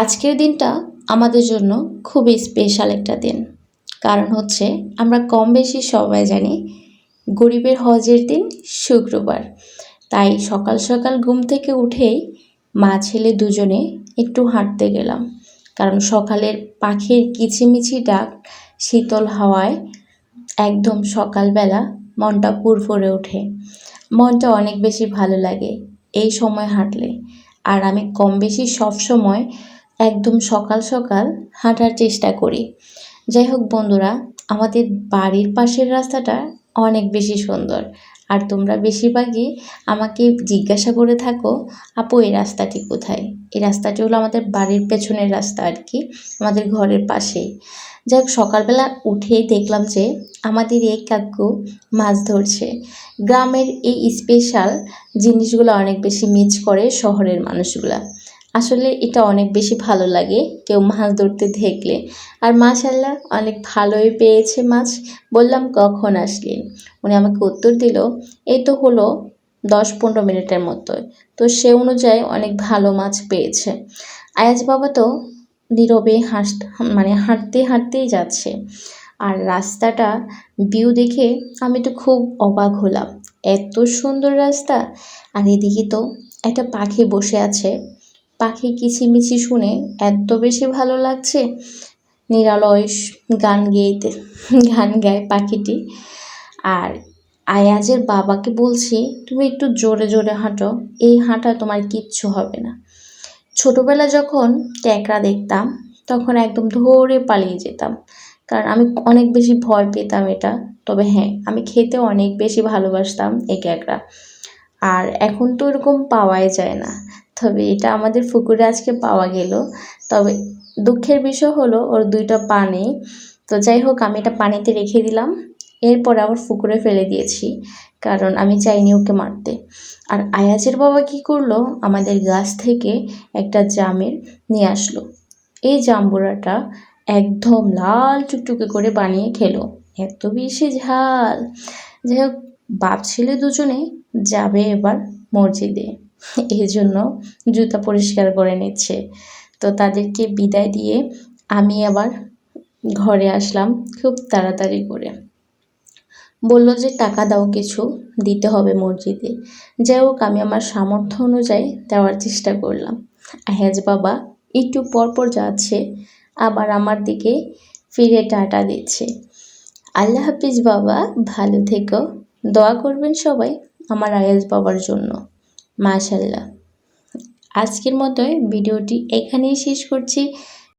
আজকের দিনটা আমাদের জন্য খুবই স্পেশাল একটা দিন। কারণ হচ্ছে আমরা কম বেশি সবাই জানি গরিবের হজের দিন শুক্রবার। তাই সকাল সকাল ঘুম থেকে উঠেই মা ছেলে দুজনে একটু হাঁটতে গেলাম। কারণ সকালের পাখির কিচিমিচি ডাক, শীতল হাওয়ায় একদম সকালবেলা মনটা ফুরফুরে ওঠে। মনটা অনেক বেশি ভালো লাগে এই সময় হাঁটলে। আর আমি কম বেশি সব সময় একদম সকাল সকাল হাঁটার চেষ্টা করি। যাই হোক বন্ধুরা, আমাদের বাড়ির পাশের রাস্তাটা অনেক বেশি সুন্দর। আর তোমরা বেশিরভাগই আমাকে জিজ্ঞাসা করে থাকো, আপু এই রাস্তাটি কোথায়? এই রাস্তাটি হলো আমাদের বাড়ির পেছনের রাস্তা আর কি, আমাদের ঘরের পাশেই। যাই হোক, সকালবেলা উঠেই দেখলাম যে আমাদের এই কাকু মাছ ধরছে। গ্রামের এই স্পেশাল জিনিসগুলো অনেক বেশি মিস করে শহরের মানুষগুলা। আসলে এটা অনেক বেশি ভালো লাগে কেউ মাছ ধরতে দেখলে। আর মাশাআল্লাহ অনেক ভালোই পেয়েছে মাছ। বললাম কখন আসলেন? উনি আমাকে উত্তর দিল এই তো হলো 10-15 মিনিটের মতো। তো সে অনুযায়ী অনেক ভালো মাছ পেয়েছে। আয়াজ বাবা তো নীরবে হাঁটতে হাঁটতেই যাচ্ছে। আর রাস্তাটা ভিউ দেখে আমি তো খুব অবাক হলাম। এত সুন্দর রাস্তা। আর এদিকে তো একটা পাখি বসে আছে। পাখি কিচিমিচি শুনে এত বেশি ভালো লাগছে। নিরালয় গান গায় পাখিটি। আর আয়াজের বাবাকে বলছি, তুমি একটু জোরে জোরে হাঁটো, এই হাঁটা তোমার কিচ্ছু হবে না। ছোটবেলা যখন ক্যাকড়া দেখতাম তখন একদম ধরে পালিয়ে যেতাম, কারণ আমি অনেক বেশি ভয় পেতাম এটা। তবে হ্যাঁ, আমি খেতে অনেক বেশি ভালোবাসতাম এই ক্যাকড়া। আর এখন তো এরকম পাওয়াই যায় না। তবে এটা আমাদের পুকুরে আজকে পাওয়া গেল। তবে দুঃখের বিষয় হলো ওর দুইটা পা নেই। তো যাই হোক, আমি এটা পানিতে রেখে দিলাম। এরপর আবার পুকুরে ফেলে দিয়েছি, কারণ আমি চাইনি ওকে মারতে। আর আয়াজের বাবা কি করলো, আমাদের গাছ থেকে একটা জামের নিয়ে আসলো। এই জাম্বুরাটা একদম লাল টুকটুকে করে বানিয়ে খেলো। এত বেশি ঝাল। যাই হোক, বাপ ছেলে দুজনে যাবে এবার মসজিদে, এই জন্য জুতা পরিষ্কার করে নিচ্ছে। তো তাদেরকে বিদায় দিয়ে আমি আবার ঘরে আসলাম খুব তাড়াতাড়ি করে। বলল যে টাকা দাও, কিছু দিতে হবে মসজিদে। যাই হোক, আমি আমার সামর্থ্য অনুযায়ী দেওয়ার চেষ্টা করলাম। আহেজ বাবা একটু পরপর যাচ্ছে, আবার আমার দিকে ফিরে টাটা দিচ্ছে। আল্লাহ হাফিজ বাবা, ভালো থেকো। দোয়া করবেন সবাই আমার আয়াজ বাবার জন্য। মাশাল্লাহ। আজকের মতোই ভিডিওটি এখানেই শেষ করছি।